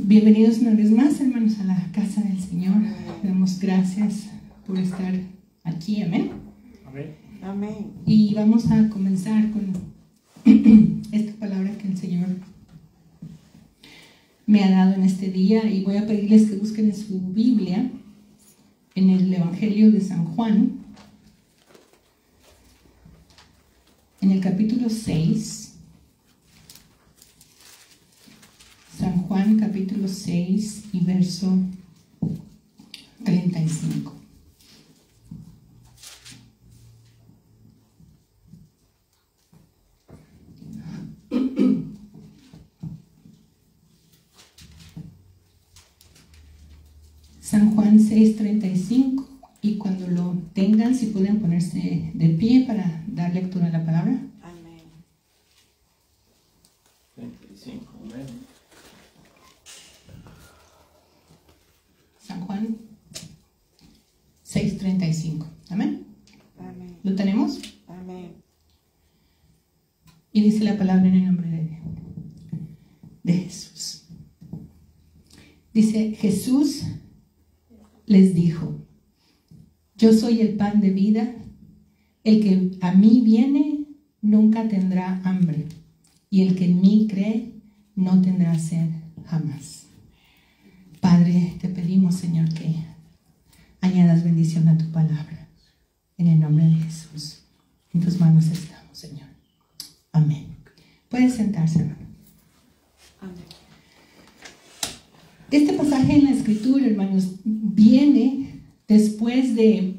Bienvenidos una vez más, hermanos, a la casa del Señor. Damos gracias por estar aquí, amén. Amén. Y vamos a comenzar con esta palabra que el Señor me ha dado en este día, y voy a pedirles que busquen en su Biblia, en el Evangelio de San Juan, en el capítulo 6. San Juan capítulo 6 y verso 35. San Juan 6:35, y cuando lo tengan, si pueden ponerse de pie para dar lectura a la palabra. Amén. 35, amén. San Juan 6:35. Amén. Amén. ¿Lo tenemos? Amén. Y dice la palabra en el nombre de Jesús. Dice: Jesús les dijo: yo soy el pan de vida. El que a mí viene nunca tendrá hambre, y el que en mí cree no tendrá sed jamás. Padre, te pedimos, Señor, que añadas bendición a tu palabra. En el nombre de Jesús. En tus manos estamos, Señor. Amén. Pueden sentarse, hermano. Amén. Este pasaje en la Escritura, hermanos, viene después de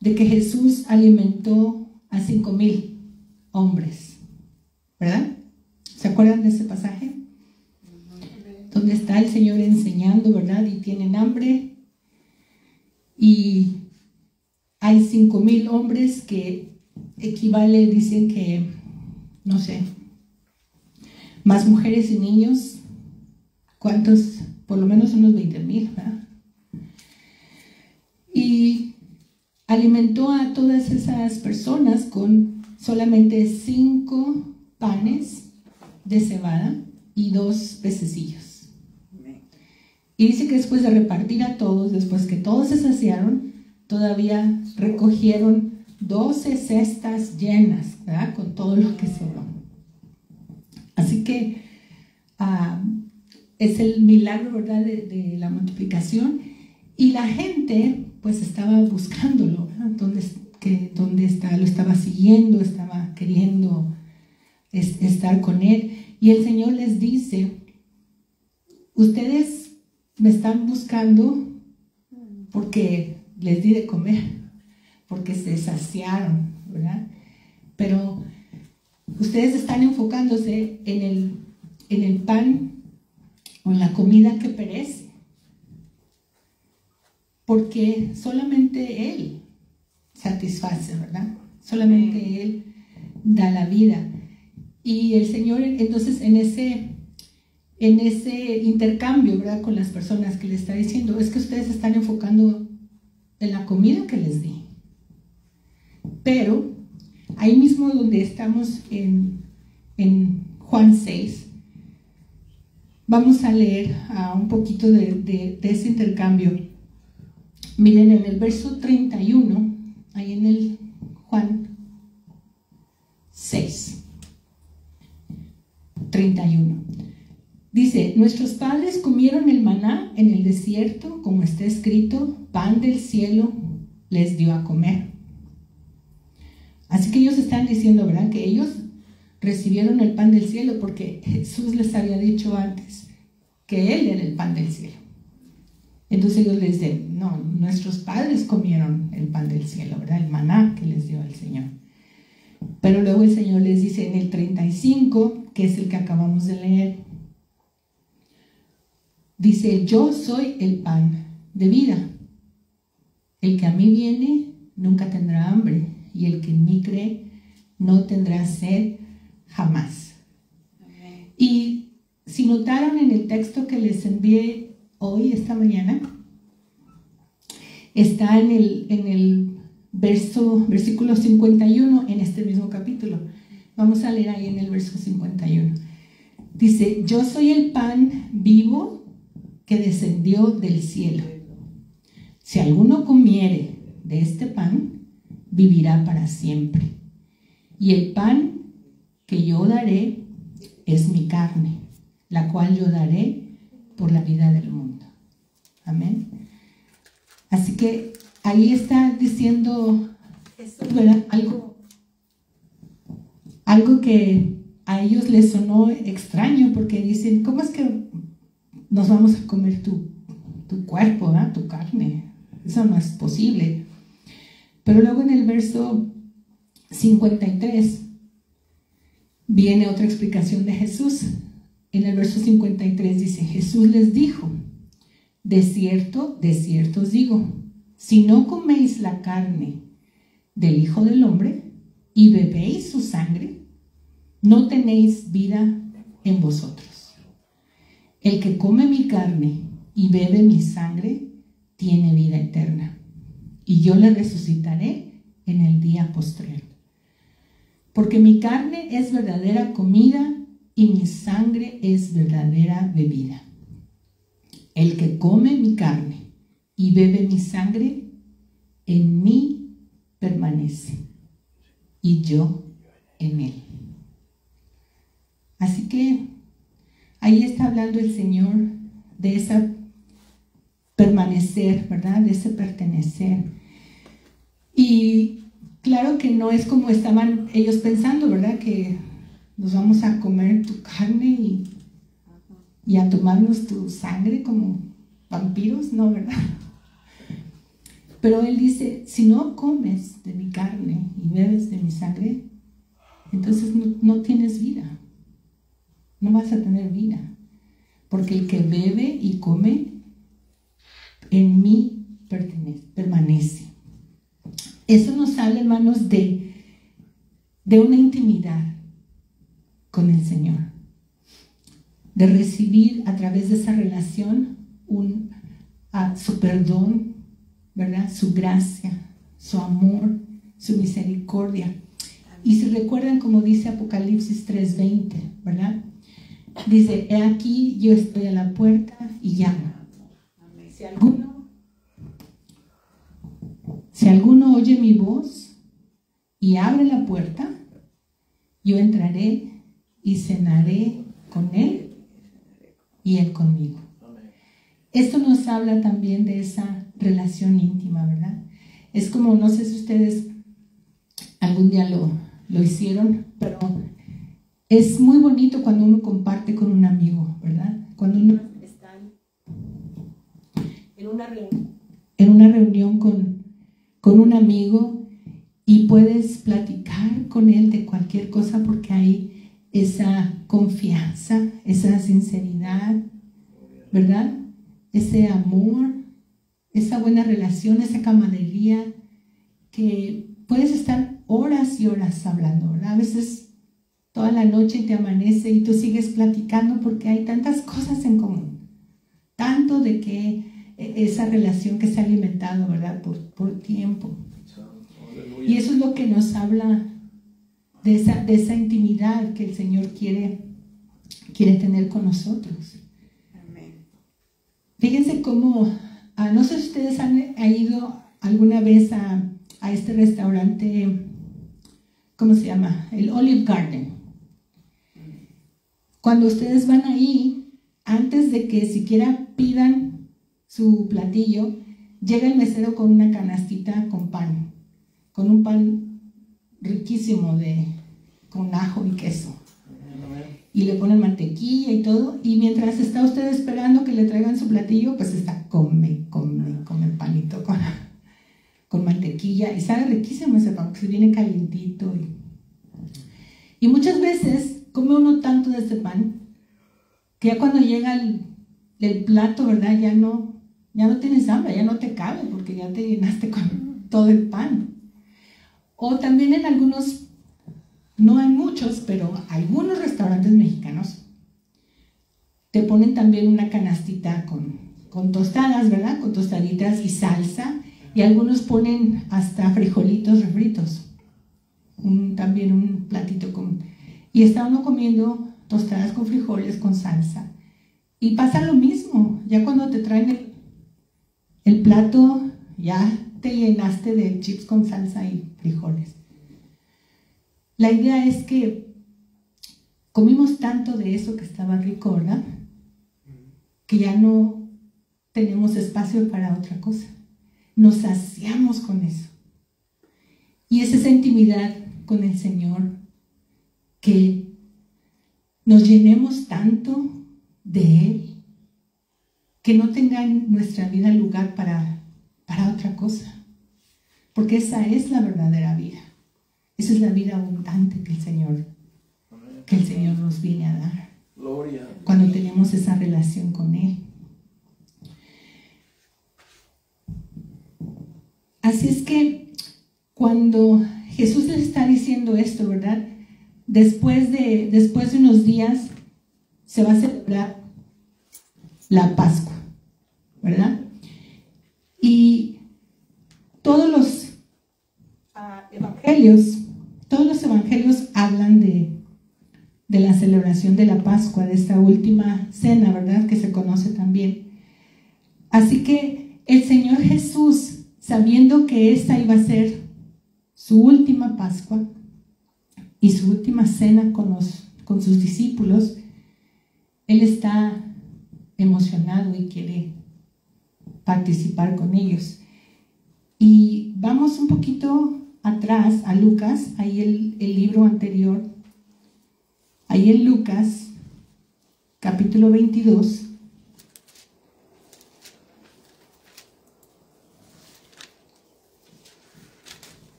que Jesús alimentó a 5,000 hombres, ¿verdad? ¿Se acuerdan de ese pasaje? Donde está el Señor enseñando, ¿verdad? Y tienen hambre, y hay 5,000 hombres, que equivale, dicen que, no sé, más mujeres y niños. ¿Cuántos? Por lo menos unos 20,000, ¿verdad? Y alimentó a todas esas personas con solamente 5 panes de cebada y 2 pececillos. Amén. Y dice que después de repartir a todos, después que todos se saciaron, todavía recogieron 12 cestas llenas, ¿verdad? Con todo lo que sobró. Así que es el milagro, ¿verdad? De la multiplicación. Y la gente pues estaba buscándolo, ¿verdad? ¿Dónde está? Lo estaba siguiendo, estaba queriendo estar con él. Y el Señor les dice: ustedes me están buscando porque les di de comer, porque se saciaron, ¿verdad? Pero ustedes están enfocándose en el pan o en la comida que perece, porque solamente Él satisface, ¿verdad? Solamente Él da la vida. Y el Señor, entonces, en ese intercambio, ¿verdad?, con las personas, que le está diciendo: es que ustedes están enfocando en la comida que les di. Pero ahí mismo donde estamos en Juan 6, vamos a leer un poquito de ese intercambio. Miren, en el verso 31, ahí en el Juan 6, 31. Dice: nuestros padres comieron el maná en el desierto, como está escrito: pan del cielo les dio a comer. Así que ellos están diciendo, ¿verdad?, que ellos recibieron el pan del cielo porque Jesús les había dicho antes que Él era el pan del cielo. Entonces ellos les dicen: no, nuestros padres comieron el pan del cielo, ¿verdad?, el maná que les dio el Señor. Pero luego el Señor les dice en el 35, que es el que acabamos de leer, dice: yo soy el pan de vida. El que a mí viene nunca tendrá hambre, y el que en mí cree no tendrá sed jamás. Amén. Y si notaron en el texto que les envié hoy, esta mañana, está en el versículo 51 en este mismo capítulo. Vamos a leer ahí en el verso 51. Dice: yo soy el pan vivo que descendió del cielo. Si alguno comiere de este pan, vivirá para siempre. Y el pan que yo daré es mi carne, la cual yo daré por la vida del mundo. Amén. Así que ahí está diciendo esto, ¿verdad? Algo que a ellos les sonó extraño, porque dicen, ¿cómo es que nos vamos a comer tu cuerpo, ¿verdad? Tu carne? Eso no es posible. Pero luego en el verso 53 viene otra explicación de Jesús. En el verso 53 dice, Jesús les dijo, de cierto os digo, si no coméis la carne del Hijo del Hombre y bebéis su sangre, no tenéis vida en vosotros. El que come mi carne y bebe mi sangre tiene vida eterna, y yo le resucitaré en el día postrero. Porque mi carne es verdadera comida y mi sangre es verdadera bebida. El que come mi carne y bebe mi sangre, en mí permanece, y yo en él. Así que ahí está hablando el Señor de esa permanecer, ¿verdad? De ese pertenecer. Y claro que no es como estaban ellos pensando, ¿verdad? Que nos vamos a comer tu carne y a tomarnos tu sangre como vampiros, no, ¿verdad? Pero Él dice, si no comes de mi carne y bebes de mi sangre, entonces no tienes vida. No vas a tener vida. Porque el que bebe y come, en mí permanece. Eso nos habla, hermanos, de una intimidad con el Señor. De recibir a través de esa relación su perdón, ¿verdad? Su gracia, su amor, su misericordia. Y si recuerdan, como dice Apocalipsis 3:20, ¿verdad? Dice, he aquí yo estoy a la puerta y llamo. Si alguno oye mi voz y abre la puerta, yo entraré y cenaré con él y él conmigo. Esto nos habla también de esa relación íntima, ¿verdad? Es como, no sé si ustedes algún día lo hicieron, pero es muy bonito cuando uno comparte con un amigo, ¿verdad? Cuando uno está en una reunión con un amigo y puedes platicar con él de cualquier cosa porque hay esa confianza, esa sinceridad, ¿verdad? Ese amor, esa buena relación, esa camaradería, que puedes estar horas y horas hablando, ¿verdad? A veces toda la noche te amanece y tú sigues platicando porque hay tantas cosas en común, tanto de que esa relación que se ha alimentado, ¿verdad? Por tiempo. Y eso es lo que nos habla de esa intimidad que el Señor quiere tener con nosotros. Fíjense cómo, no sé si ustedes han ido alguna vez a este restaurante, ¿cómo se llama? El Olive Garden. Cuando ustedes van ahí, antes de que siquiera pidan su platillo, llega el mesero con una canastita con pan, con un pan riquísimo con ajo y queso. Y le ponen mantequilla y todo, y mientras está usted esperando que le traigan su platillo, pues está come el panito con mantequilla, y sabe riquísimo ese pan, porque viene calientito. Y muchas veces come uno tanto de este pan, que ya cuando llega el plato, ¿verdad? Ya no tienes hambre, ya no te cabe, porque ya te llenaste con todo el pan. O también en algunos, no hay muchos, pero algunos restaurantes mexicanos te ponen también una canastita con tostadas, ¿verdad? Con tostaditas y salsa, y algunos ponen hasta frijolitos refritos. También un platito y está uno comiendo tostadas con frijoles, con salsa, Y pasa lo mismo, ya cuando te traen el plato, ya te llenaste de chips con salsa y frijoles. La idea es que comimos tanto de eso que estaba rico, ¿verdad? Que ya no tenemos espacio para otra cosa. Nos saciamos con eso. Y es esa intimidad con el Señor, que nos llenemos tanto de Él, que no tenga en nuestra vida lugar para otra cosa. Porque esa es la verdadera vida. Esa es la vida abundante que el Señor nos viene a dar. Gloria. Cuando tenemos esa relación con Él. Así es que cuando Jesús les está diciendo esto, ¿verdad? Después de unos días se va a celebrar la Pascua, ¿verdad? Y todos los evangelios hablan de la celebración de la Pascua, de esta última cena, ¿verdad? Que se conoce también. Así que el Señor Jesús, sabiendo que esta iba a ser su última Pascua y su última cena con sus discípulos, Él está emocionado y quiere participar con ellos. Y vamos un poquito atrás a Lucas, ahí el libro anterior, ahí en Lucas, capítulo 22,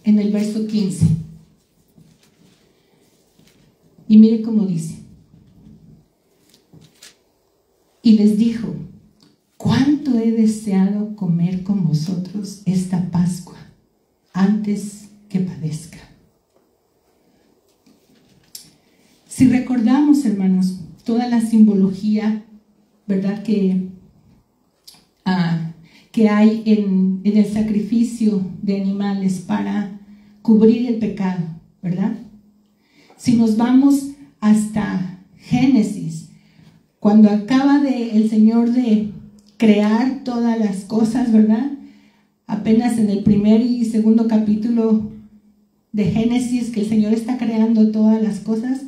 en el verso 15. Y mire cómo dice. Y les dijo: cuánto he deseado comer con vosotros esta Pascua antes que padezca. Si recordamos, hermanos, toda la simbología, ¿verdad?, que hay en el sacrificio de animales para cubrir el pecado, ¿verdad? Si nos vamos hasta Génesis, cuando acaba el Señor de crear todas las cosas, ¿verdad? Apenas en el primer y segundo capítulo de Génesis, que el Señor está creando todas las cosas,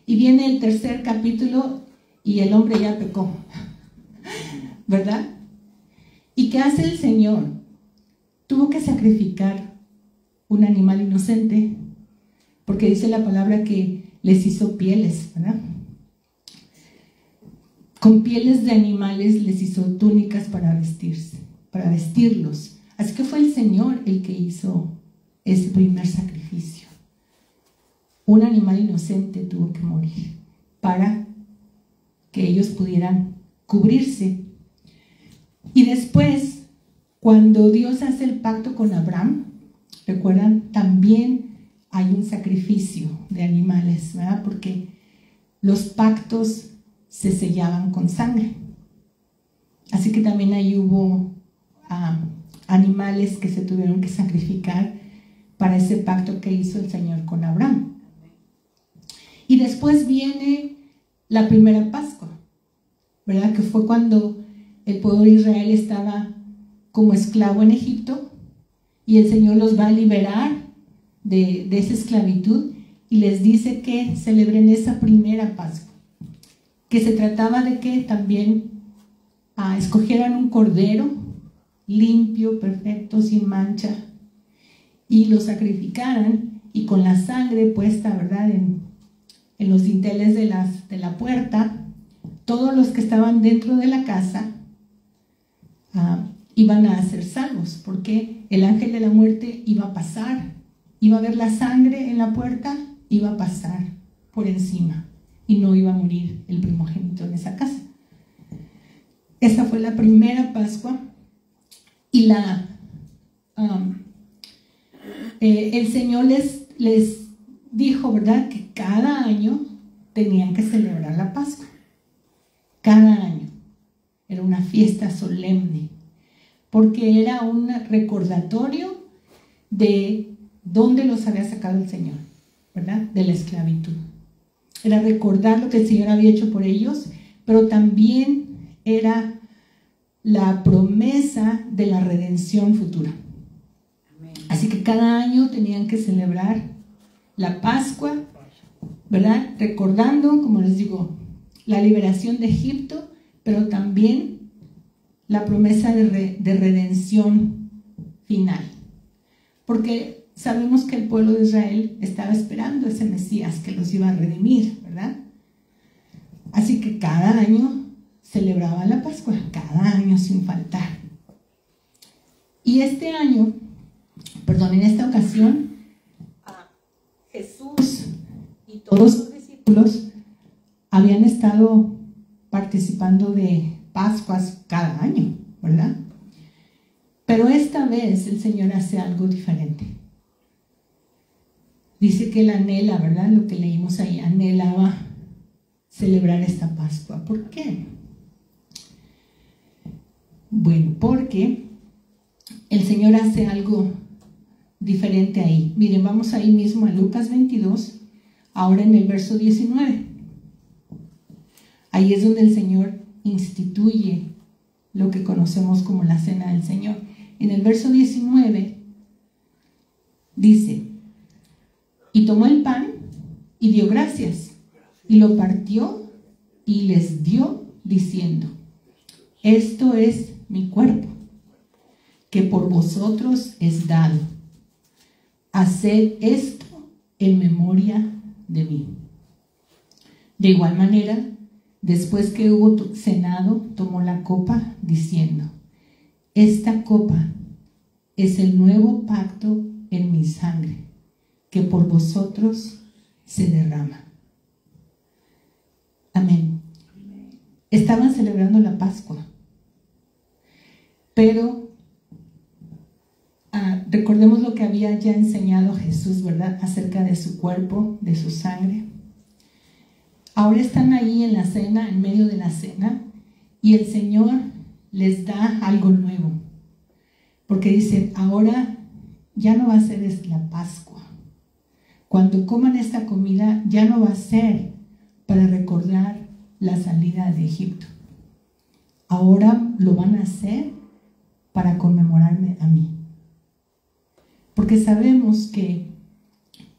y viene el tercer capítulo y el hombre ya pecó, ¿verdad? ¿Y qué hace el Señor? Tuvo que sacrificar un animal inocente, porque dice la palabra que les hizo pieles, ¿verdad? Con pieles de animales les hizo túnicas para vestirse, para vestirlos. Así que fue el Señor el que hizo ese primer sacrificio. Un animal inocente tuvo que morir para que ellos pudieran cubrirse. Y después, cuando Dios hace el pacto con Abraham, recuerdan, también hay un sacrificio de animales, ¿verdad? Porque los pactos se sellaban con sangre. Así que también ahí hubo animales que se tuvieron que sacrificar para ese pacto que hizo el Señor con Abraham. Y después viene la primera Pascua, ¿verdad? Que fue cuando el pueblo de Israel estaba como esclavo en Egipto y el Señor los va a liberar de esa esclavitud y les dice que celebren esa primera Pascua, que se trataba de que también escogieran un cordero limpio, perfecto, sin mancha, y lo sacrificaran, y con la sangre puesta, ¿verdad?, en los dinteles de la puerta, todos los que estaban dentro de la casa iban a ser salvos, porque el ángel de la muerte iba a pasar, iba a ver la sangre en la puerta, iba a pasar por encima y no iba a morir el primogénito en esa casa. Esa fue la primera Pascua. Y el Señor les dijo, ¿verdad?, que cada año tenían que celebrar la Pascua. Cada año. Era una fiesta solemne, porque era un recordatorio de dónde los había sacado el Señor, ¿verdad?, de la esclavitud. Era recordar lo que el Señor había hecho por ellos, pero también era la promesa de la redención futura. Así que cada año tenían que celebrar la Pascua, ¿verdad? Recordando, como les digo, la liberación de Egipto, pero también la promesa de redención final. Porque sabemos que el pueblo de Israel estaba esperando ese Mesías que los iba a redimir, ¿verdad? Así que cada año celebraban la Pascua, cada año sin faltar. Y este año, en esta ocasión, Jesús y todos sus discípulos habían estado participando de Pascuas cada año, ¿verdad? Pero esta vez el Señor hace algo diferente. Dice que él anhela, ¿verdad? Lo que leímos ahí, anhelaba celebrar esta Pascua. ¿Por qué? Bueno, porque el Señor hace algo diferente ahí. Miren, vamos ahí mismo a Lucas 22, ahora en el verso 19. Ahí es donde el Señor instituye lo que conocemos como la Cena del Señor. En el verso 19 dice: y tomó el pan y dio gracias, y lo partió y les dio, diciendo: esto es mi cuerpo, que por vosotros es dado. Haced esto en memoria de mí. De igual manera, después que hubo cenado, tomó la copa, diciendo: esta copa es el nuevo pacto en mi sangre, que por vosotros se derrama. Amén. Estaban celebrando la Pascua, pero recordemos lo que había ya enseñado Jesús, ¿verdad? Acerca de su cuerpo, de su sangre. Ahora están ahí en la cena, en medio de la cena, y el Señor les da algo nuevo. Porque dicen, ahora ya no va a ser la Pascua. Cuando coman esta comida, ya no va a ser para recordar la salida de Egipto. Ahora lo van a hacer para conmemorarme a mí. Porque sabemos que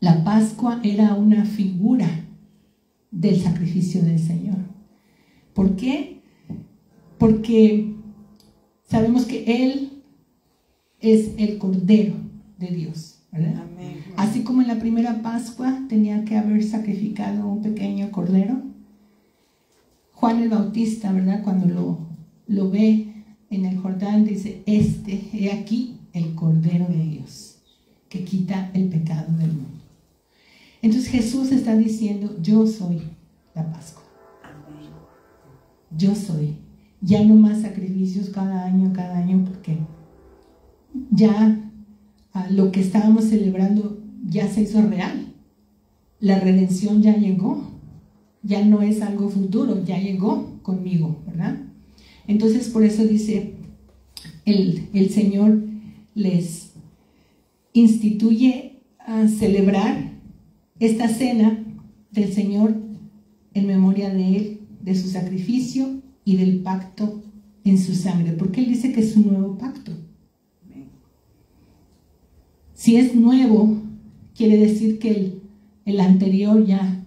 la Pascua era una figura del sacrificio del Señor. ¿Por qué? Porque sabemos que Él es el Cordero de Dios, ¿verdad? Amén. Así como en la primera Pascua tenía que haber sacrificado un pequeño cordero, Juan el Bautista, ¿verdad? Cuando lo ve en el Jordán, dice: he aquí el Cordero de Dios, que quita el pecado del mundo. Entonces Jesús está diciendo: yo soy la Pascua. Yo soy. Ya no más sacrificios cada año, porque ya lo que estábamos celebrando ya se hizo real. La redención ya llegó. Ya no es algo futuro, ya llegó conmigo, ¿verdad? Entonces por eso dice, el Señor les instituye a celebrar esta cena del Señor en memoria de Él, de su sacrificio y del pacto en su sangre, porque Él dice que es un nuevo pacto. Si es nuevo, quiere decir que el anterior ya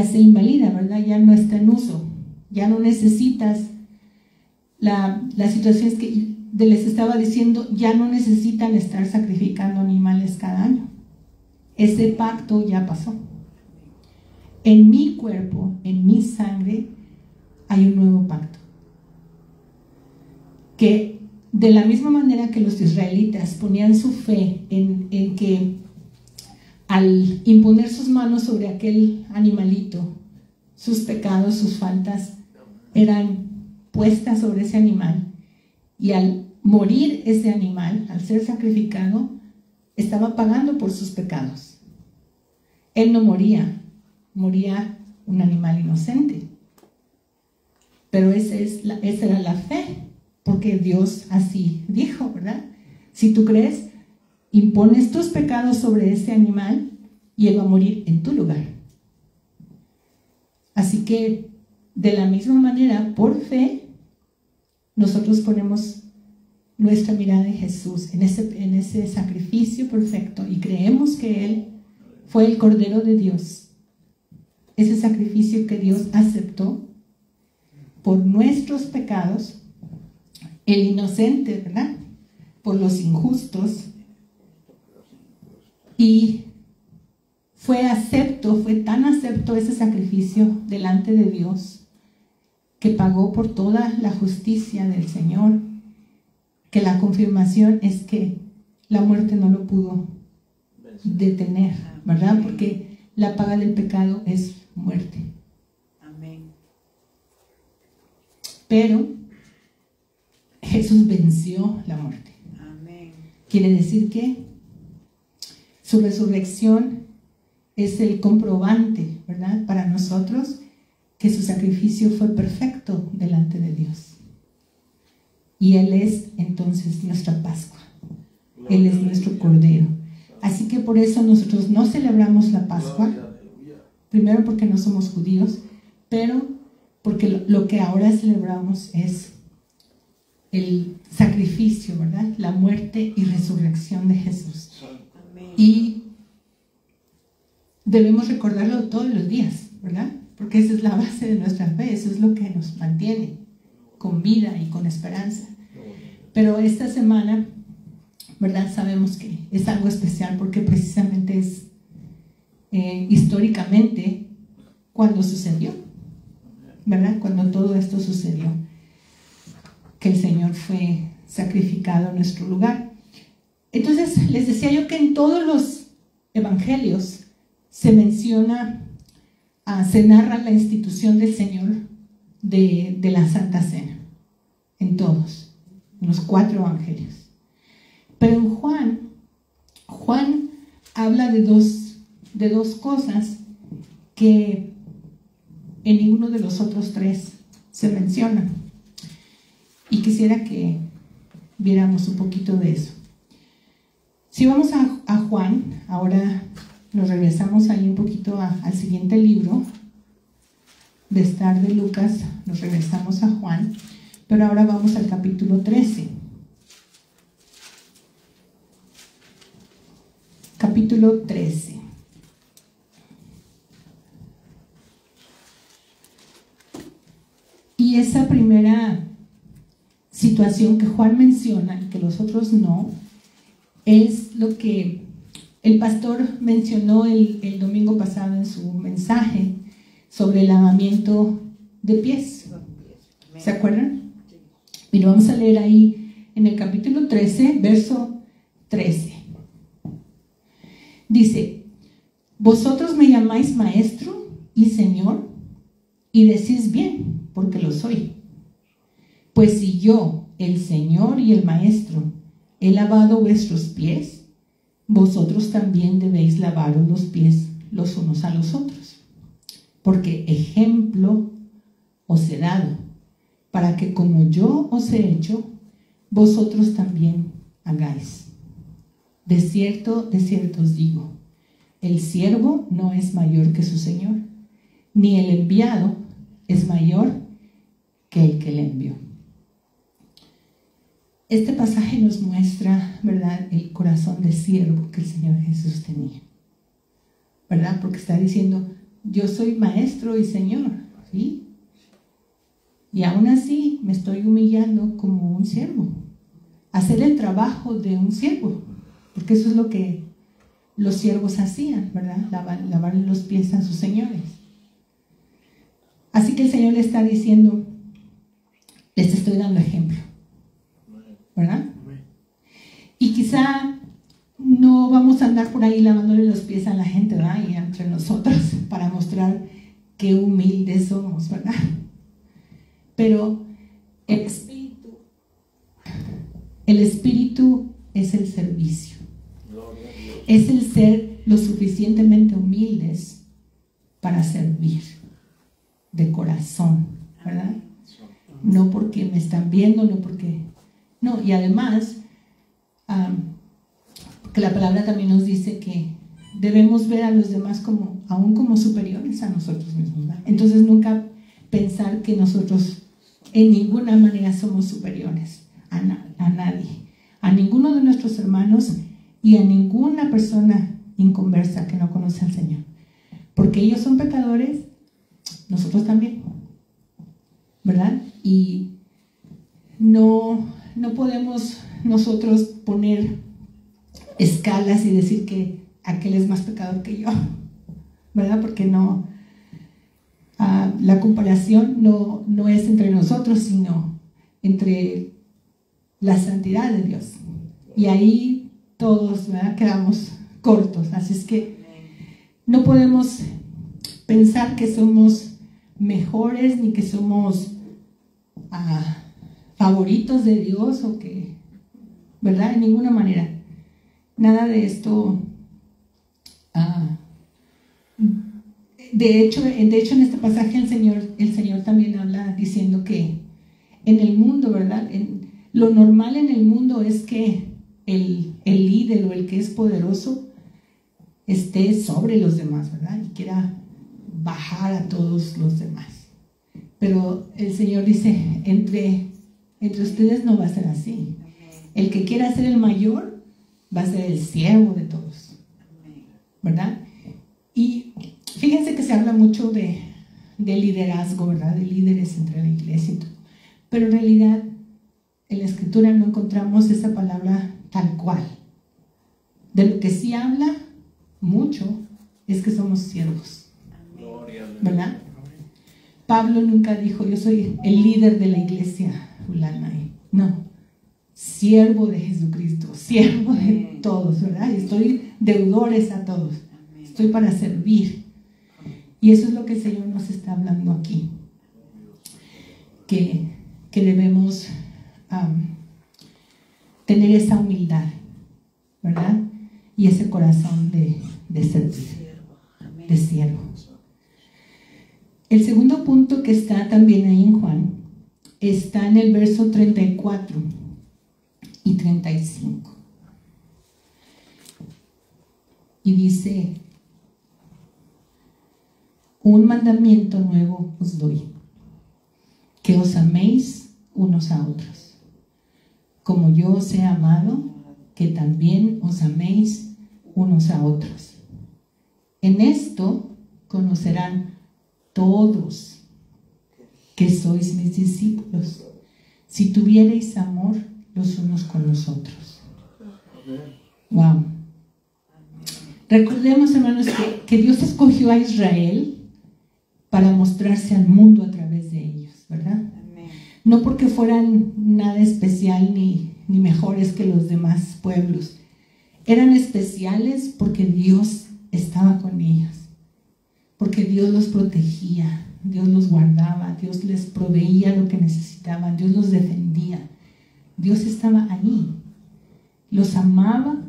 se invalida, ¿verdad? Ya no está en uso, ya no necesitas. La situación es que les estaba diciendo, ya no necesitan estar sacrificando animales cada año. Ese pacto ya pasó. En mi cuerpo, en mi sangre, hay un nuevo pacto. Que de la misma manera que los israelitas ponían su fe en que al imponer sus manos sobre aquel animalito, sus pecados, sus faltas eran puestas sobre ese animal, y al morir ese animal, al ser sacrificado, estaba pagando por sus pecados. Él no moría un animal inocente, pero esa era la fe, porque Dios así dijo, ¿verdad? Si tú crees, impones tus pecados sobre ese animal y él va a morir en tu lugar. Así que de la misma manera, por fe, nosotros ponemos nuestra mirada en Jesús, en ese sacrificio perfecto, y creemos que Él fue el Cordero de Dios, ese sacrificio que Dios aceptó por nuestros pecados, el inocente, ¿verdad?, por los injustos, y fue tan acepto ese sacrificio delante de Dios, que pagó por toda la justicia del Señor, que la confirmación es que la muerte no lo pudo detener, ¿verdad? Porque la paga del pecado es muerte. Amén. Pero Jesús venció la muerte. Amén. Quiere decir que su resurrección es el comprobante, ¿verdad?, para nosotros, que su sacrificio fue perfecto delante de Dios. Y Él es entonces nuestra Pascua. Él es nuestro Cordero. Así que por eso nosotros no celebramos la Pascua. Primero porque no somos judíos, pero porque lo que ahora celebramos es el sacrificio, ¿verdad?, la muerte y resurrección de Jesús. Amén. Y debemos recordarlo todos los días, ¿verdad? Porque esa es la base de nuestra fe, eso es lo que nos mantiene con vida y con esperanza. Pero esta semana, ¿verdad?, sabemos que es algo especial porque precisamente es históricamente cuando sucedió, ¿verdad?, cuando todo esto sucedió, que el Señor fue sacrificado en nuestro lugar. Entonces, les decía yo que en todos los evangelios se menciona, se narra la institución del Señor de la Santa Cena, en todos, en los 4 evangelios. Pero en Juan habla de dos cosas que en ninguno de los otros 3 se mencionan. Y quisiera que viéramos un poquito de eso. Si vamos a Juan, ahora nos regresamos ahí un poquito al siguiente libro, de estar de Lucas, nos regresamos a Juan, pero ahora vamos al capítulo 13. Capítulo 13. Y esa primera situación que Juan menciona, que los otros no, es lo que el pastor mencionó el domingo pasado en su mensaje sobre el lavamiento de pies. ¿Se acuerdan? Y lo vamos a leer ahí en el capítulo 13, verso 13. Dice: vosotros me llamáis maestro y señor, y decís bien, porque lo soy. Pues si yo, el Señor y el Maestro, he lavado vuestros pies, vosotros también debéis lavaros los pies los unos a los otros. Porque ejemplo os he dado, para que como yo os he hecho, vosotros también hagáis. De cierto os digo, el siervo no es mayor que su Señor, ni el enviado es mayor que el que le envió. Este pasaje nos muestra, ¿verdad?, el corazón de siervo que el Señor Jesús tenía, ¿verdad? Porque está diciendo, yo soy maestro y Señor, ¿sí? Y aún así me estoy humillando como un siervo, hacer el trabajo de un siervo, porque eso es lo que los siervos hacían, ¿verdad? Lavarle los pies a sus señores. Así que el Señor le está diciendo, les estoy dando ejemplo, ¿verdad? Y quizá no vamos a andar por ahí lavándole los pies a la gente, ¿verdad?, y entre nosotros para mostrar qué humildes somos, ¿verdad? Pero el espíritu es el servicio, es el ser lo suficientemente humildes para servir de corazón, ¿verdad? No porque me están viendo, no porque... No, y además, porque la palabra también nos dice que debemos ver a los demás aún como superiores a nosotros mismos, ¿verdad? Entonces nunca pensar que nosotros en ninguna manera somos superiores a nadie, a ninguno de nuestros hermanos y a ninguna persona inconversa que no conoce al Señor. Porque ellos son pecadores, nosotros también, ¿verdad? Y no podemos nosotros poner escalas y decir que aquel es más pecador que yo, ¿verdad? Porque no, la comparación no es entre nosotros, sino entre la santidad de Dios. Y ahí todos, ¿verdad?, quedamos cortos. Así es que no podemos pensar que somos mejores ni que somos favoritos de Dios o que, ¿verdad? En ninguna manera. Nada de esto. De hecho, en este pasaje el Señor también habla diciendo que en el mundo, ¿verdad? Lo normal en el mundo es que el líder o el que es poderoso esté sobre los demás, ¿verdad? Y quiera bajar a todos los demás. Pero el Señor dice, entre ustedes no va a ser así. El que quiera ser el mayor va a ser el siervo de todos, ¿verdad? Y fíjense que se habla mucho de liderazgo, ¿verdad? De líderes entre la iglesia y todo. Pero en realidad en la Escritura no encontramos esa palabra tal cual. De lo que sí habla mucho es que somos siervos, ¿verdad? Pablo nunca dijo, yo soy el líder de la iglesia fulana. No, siervo de Jesucristo, siervo de todos, ¿verdad? Y estoy deudores a todos, estoy para servir. Y eso es lo que el Señor nos está hablando aquí, que debemos tener esa humildad, ¿verdad? Y ese corazón de siervo. El segundo punto que está también ahí en Juan está en el verso 34 y 35. Y dice: un mandamiento nuevo os doy, que os améis unos a otros, como yo os he amado, que también os améis unos a otros. En esto conocerán todos que sois mis discípulos, si tuviereis amor los unos con los otros. Wow. Recordemos, hermanos, que Dios escogió a Israel para mostrarse al mundo a través de ellos, ¿verdad? No porque fueran nada especial ni mejores que los demás pueblos. Eran especiales porque Dios estaba con ellos, porque Dios los protegía, Dios los guardaba, Dios les proveía lo que necesitaban, Dios los defendía. Dios estaba ahí, los amaba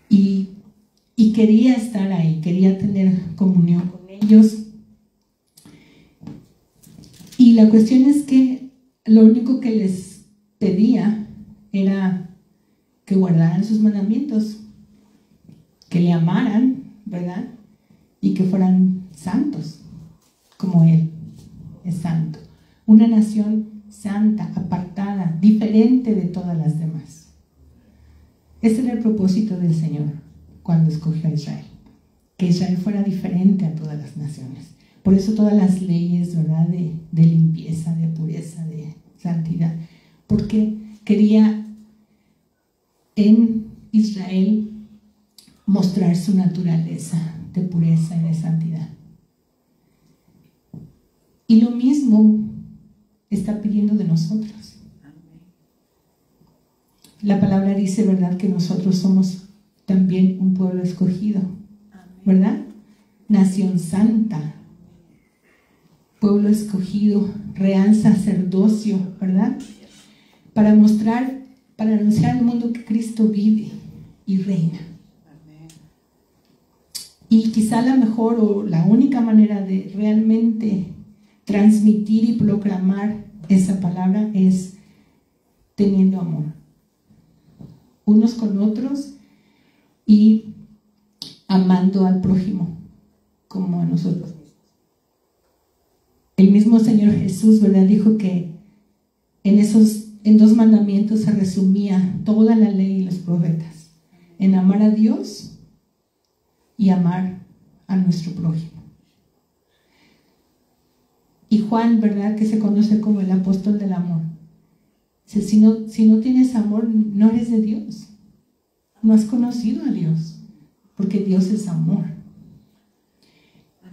y quería estar ahí, quería tener comunión con ellos. Y la cuestión es que lo único que les pedía era que guardaran sus mandamientos, que le amaran, ¿verdad? Y que fueran santos, como Él es santo. Una nación santa, apartada, diferente de todas las demás. Ese era el propósito del Señor cuando escogió a Israel, que Israel fuera diferente a todas las naciones. Por eso todas las leyes, ¿verdad?, de limpieza, de pureza, de santidad, porque quería en Israel mostrar su naturaleza de pureza y de santidad. Y lo mismo está pidiendo de nosotros. La palabra dice, ¿verdad?, que nosotros somos también un pueblo escogido, ¿verdad? Nación santa, pueblo escogido, real sacerdocio, ¿verdad? Para mostrar, para anunciar al mundo que Cristo vive y reina. Y quizá la mejor o la única manera de realmente transmitir y proclamar esa palabra es teniendo amor unos con otros y amando al prójimo como a nosotros mismos. El mismo Señor Jesús, ¿verdad? Dijo que en 2 mandamientos se resumía toda la ley y los profetas, en amar a Dios y amar a nuestro prójimo. Y Juan, ¿verdad? Que se conoce como el apóstol del amor. Dice, si no tienes amor, no eres de Dios. No has conocido a Dios, porque Dios es amor.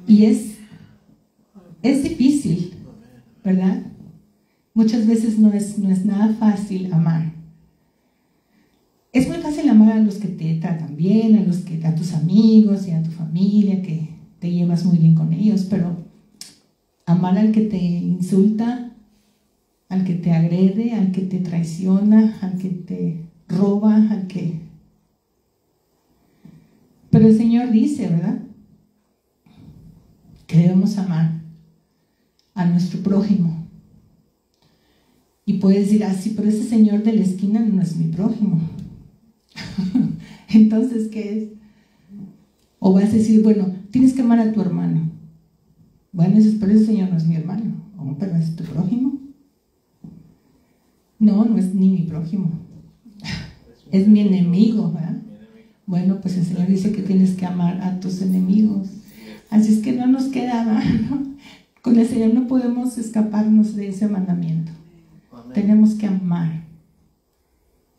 Y es difícil, ¿verdad? Muchas veces no es nada fácil amar. Es muy fácil amar a los que te tratan bien, a tus amigos y a tu familia, que te llevas muy bien con ellos, pero amar al que te insulta, al que te agrede, al que te traiciona, al que te roba, Pero el Señor dice, ¿verdad?, que debemos amar a nuestro prójimo. Y puedes decir, sí, pero ese señor de la esquina no es mi prójimo. Entonces, ¿qué es? O vas a decir, bueno, tienes que amar a tu hermano. Bueno, pero ese señor no es mi hermano. Oh, pero ¿es tu prójimo? No es ni mi prójimo. Es mi enemigo, ¿verdad? Bueno, pues el Señor dice que tienes que amar a tus enemigos. Así es que no nos queda nada, ¿no? Con el Señor no podemos escaparnos de ese mandamiento. Tenemos que amar.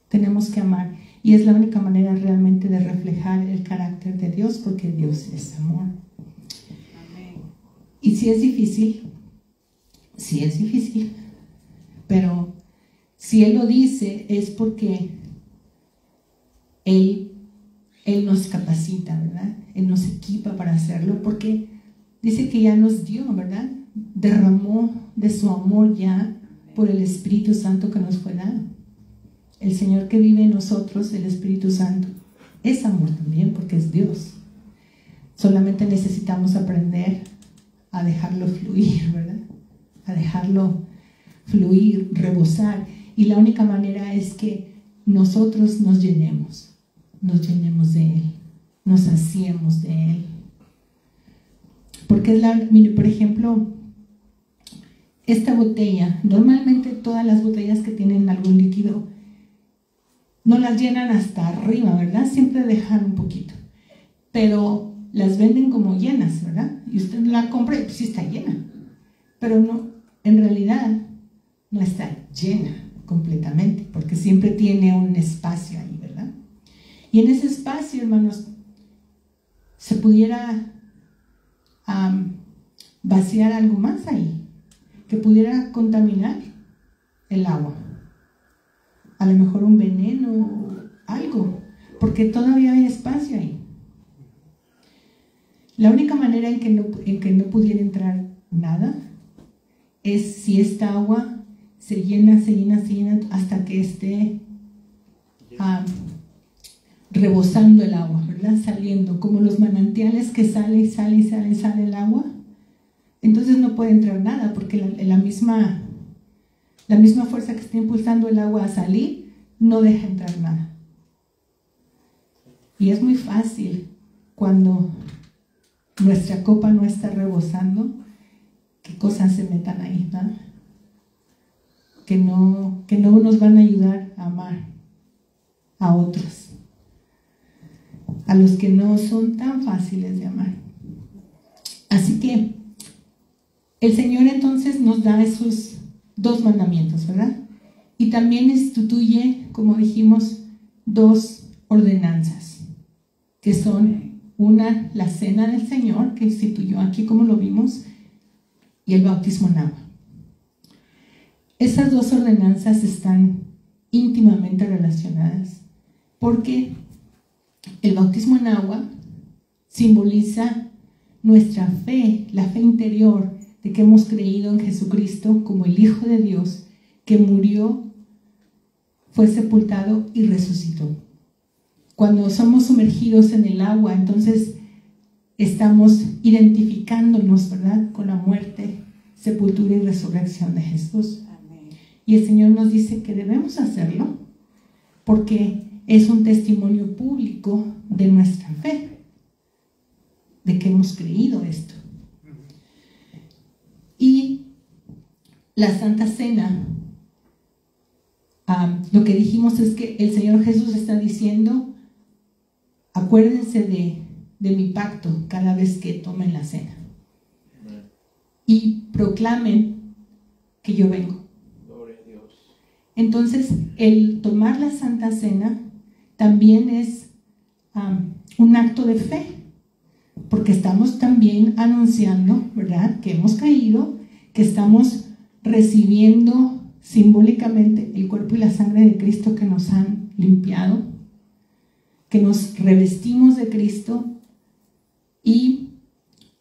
Tenemos que amar. Y es la única manera realmente de reflejar el carácter de Dios, porque Dios es amor. Amén. Y sí es difícil, pero si Él lo dice es porque Él nos capacita, ¿verdad? Él nos equipa para hacerlo, porque dice que ya nos dio, ¿verdad? Derramó de su amor ya por el Espíritu Santo que nos fue dado. El Señor que vive en nosotros, el Espíritu Santo, es amor también, porque es Dios. Solamente necesitamos aprender a dejarlo fluir, ¿verdad? A dejarlo fluir, rebosar. Y la única manera es que nosotros nos llenemos de Él, nos saciemos de Él. Porque mire, por ejemplo, esta botella, normalmente todas las botellas que tienen algún líquido no las llenan hasta arriba, ¿verdad? Siempre dejan un poquito, pero las venden como llenas, ¿verdad? Y usted la compra y pues sí está llena, pero no, en realidad no está llena completamente, porque siempre tiene un espacio ahí, ¿verdad? Y en ese espacio, hermanos, se pudiera vaciar algo más ahí, que pudiera contaminar el agua. A lo mejor un veneno, algo, porque todavía hay espacio ahí. La única manera en que no pudiera entrar nada es si esta agua se llena hasta que esté rebosando el agua, ¿verdad? Saliendo, como los manantiales que sale el agua. Entonces no puede entrar nada, porque la misma fuerza que está impulsando el agua a salir no deja entrar nada. Y es muy fácil cuando nuestra copa no está rebosando, que cosas se metan ahí, ¿verdad? Que no nos van a ayudar a amar a otros, a los que no son tan fáciles de amar. Así que el Señor entonces nos da esos 2 mandamientos, ¿verdad? Y también instituye, como dijimos, 2 ordenanzas, que son una, la cena del Señor, que instituyó aquí como lo vimos, y el bautismo en agua. Esas 2 ordenanzas están íntimamente relacionadas, porque el bautismo en agua simboliza nuestra fe, la fe interior de que hemos creído en Jesucristo como el Hijo de Dios, que murió, fue sepultado y resucitó. Cuando somos sumergidos en el agua, entonces estamos identificándonos, ¿verdad?, con la muerte, sepultura y resurrección de Jesús. Amén. Y el Señor nos dice que debemos hacerlo porque es un testimonio público de nuestra fe, de que hemos creído esto. Y la Santa Cena, lo que dijimos es que el Señor Jesús está diciendo, acuérdense de mi pacto cada vez que tomen la cena y proclamen que yo vengo. Gloria a Dios. Entonces, el tomar la Santa Cena también es un acto de fe, porque estamos también anunciando, ¿verdad?, que hemos caído, que estamos recibiendo simbólicamente el cuerpo y la sangre de Cristo que nos han limpiado, que nos revestimos de Cristo y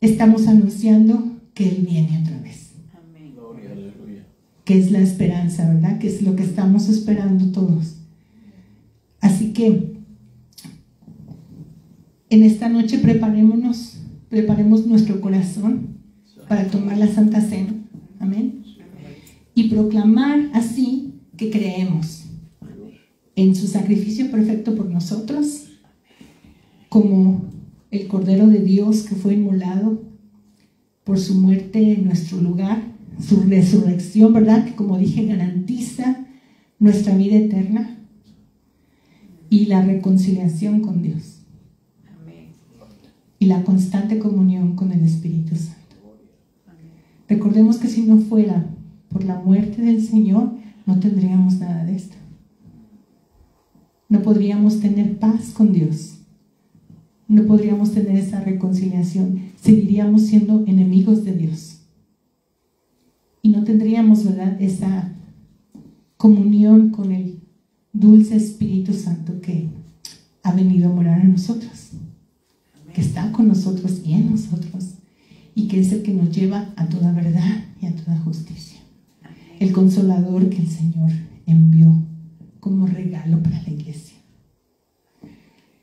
estamos anunciando que Él viene otra vez. Amén. Gloria, aleluya. Que es la esperanza, ¿verdad? Que es lo que estamos esperando todos. Así que en esta noche preparemos nuestro corazón para tomar la Santa Cena. Amén. Y proclamar así que creemos en su sacrificio perfecto por nosotros, como el Cordero de Dios que fue inmolado por su muerte en nuestro lugar, su resurrección, ¿verdad?, que como dije garantiza nuestra vida eterna y la reconciliación con Dios. Amén. Y la constante comunión con el Espíritu Santo. Amén. Recordemos que si no fuera por la muerte del Señor, no tendríamos nada de esto. No podríamos tener paz con Dios. No podríamos tener esa reconciliación. Seguiríamos siendo enemigos de Dios. Y no tendríamos, ¿verdad?, esa comunión con el dulce Espíritu Santo que ha venido a morar en nosotros, que está con nosotros y en nosotros, y que es el que nos lleva a toda verdad y a toda justicia. El Consolador que el Señor envió como regalo para la iglesia.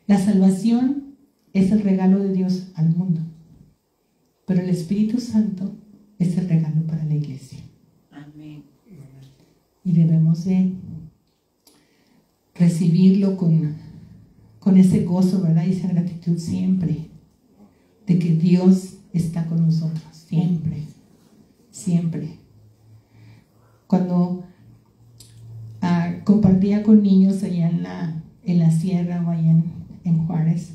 La salvación es el regalo de Dios al mundo, pero el Espíritu Santo es el regalo para la iglesia. Amén. Y debemos de recibirlo con ese gozo, ¿verdad?, y esa gratitud siempre, de que Dios está con nosotros, siempre, siempre. Cuando compartía con niños allá en la sierra o allá en Juárez,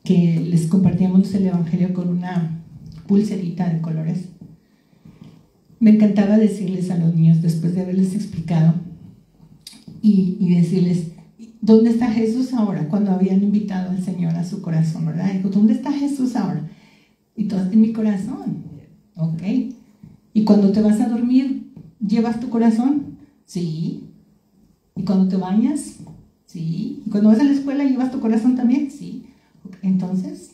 que les compartíamos el Evangelio con una pulserita de colores, me encantaba decirles a los niños, después de haberles explicado, y decirles, ¿dónde está Jesús ahora? Cuando habían invitado al Señor a su corazón, ¿verdad? Digo, ¿dónde está Jesús ahora? Y todo en mi corazón, ¿ok? Y cuando te vas a dormir, ¿llevas tu corazón? Sí. ¿Y cuando te bañas? Sí. ¿Y cuando vas a la escuela, llevas tu corazón también? Sí. Okay. Entonces,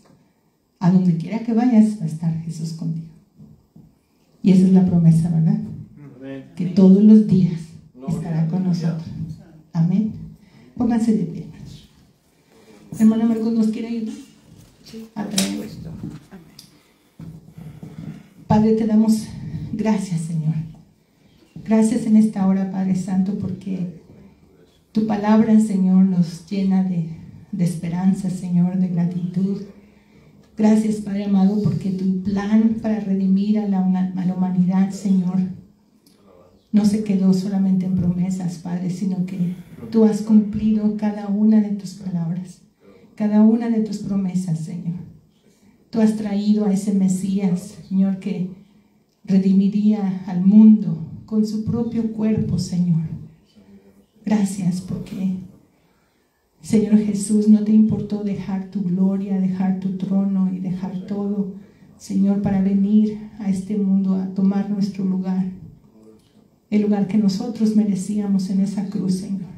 a donde quiera que vayas, va a estar Jesús contigo. Y esa es la promesa, ¿verdad? Amén. Que todos los días estará con nosotros. Amén. Pónganse de pie, hermanos. Hermana Marcos, ¿nos quiere ayudar? Sí, A por traer. supuesto. Amén. Padre, te damos gracias, Señor. Gracias en esta hora, Padre Santo, porque tu palabra, Señor, nos llena de esperanza, Señor, de gratitud. Gracias, Padre amado, porque tu plan para redimir a la humanidad, Señor, no se quedó solamente en promesas, Padre, sino que tú has cumplido cada una de tus palabras, cada una de tus promesas, Señor. Tú has traído a ese Mesías, Señor, que redimiría al mundo con su propio cuerpo, Señor. Gracias porque, Señor Jesús, no te importó dejar tu gloria, dejar tu trono y dejar todo, Señor, para venir a este mundo a tomar nuestro lugar, el lugar que nosotros merecíamos en esa cruz, Señor.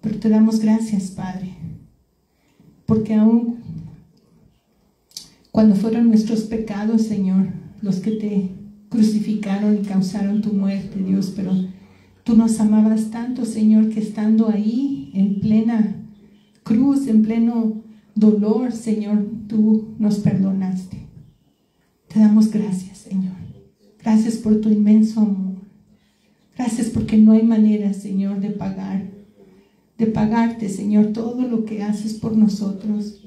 Pero te damos gracias, Padre, porque aún cuando fueron nuestros pecados, Señor, los que te crucificaron y causaron tu muerte, Dios, pero tú nos amabas tanto, Señor, que estando ahí en plena cruz, en pleno dolor, Señor, tú nos perdonaste. Te damos gracias, Señor. Gracias por tu inmenso amor. Gracias porque no hay manera, Señor, de pagarte, Señor, todo lo que haces por nosotros.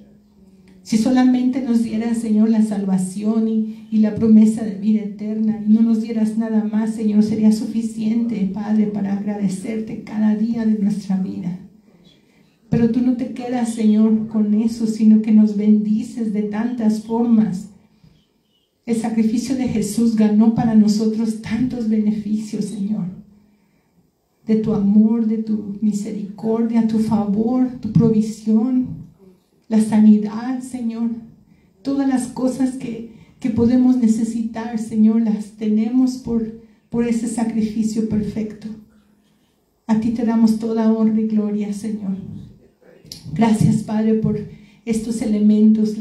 Si solamente nos dieras, Señor, la salvación y la promesa de vida eterna, y no nos dieras nada más, Señor, sería suficiente, Padre, para agradecerte cada día de nuestra vida. Pero tú no te quedas, Señor, con eso, sino que nos bendices de tantas formas. El sacrificio de Jesús ganó para nosotros tantos beneficios, Señor. De tu amor, de tu misericordia, tu favor, tu provisión, la sanidad, Señor. Todas las cosas que podemos necesitar, Señor, las tenemos por ese sacrificio perfecto. A ti te damos toda honra y gloria, Señor. Gracias, Padre, por estos elementos,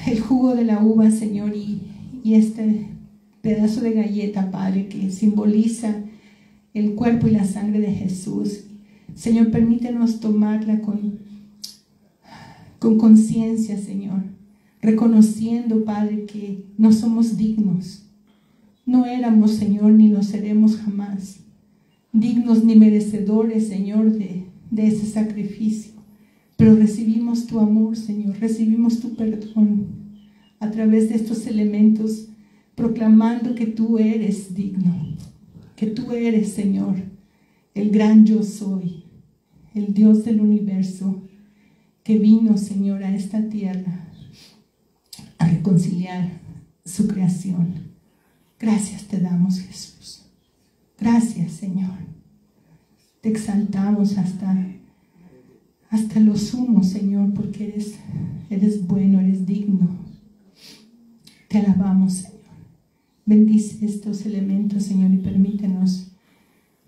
el jugo de la uva, Señor, y este pedazo de galleta, Padre, que simboliza el cuerpo y la sangre de Jesús. Señor, permítenos tomarla con conciencia, Señor, reconociendo, Padre, que no somos dignos. No éramos, Señor, ni lo seremos jamás, dignos ni merecedores, Señor, de ese sacrificio. Pero recibimos tu amor, Señor, recibimos tu perdón a través de estos elementos, proclamando que tú eres digno, que tú eres, Señor, el gran yo soy, el Dios del universo, que vino, Señor, a esta tierra a reconciliar su creación. Gracias te damos, Jesús. Gracias, Señor. Te exaltamos hasta lo sumo, Señor, porque eres bueno, eres digno. Te alabamos, Señor. Bendice estos elementos, Señor, y permítenos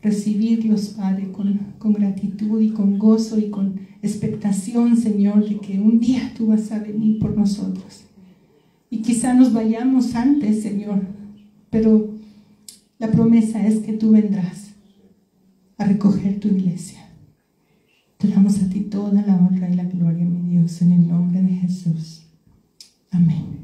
recibirlos, Padre, con gratitud y con gozo y con expectación, Señor, de que un día tú vas a venir por nosotros. Y quizá nos vayamos antes, Señor, pero la promesa es que tú vendrás a recoger tu iglesia. Te damos a ti toda la honra y la gloria, mi Dios, en el nombre de Jesús. Amén.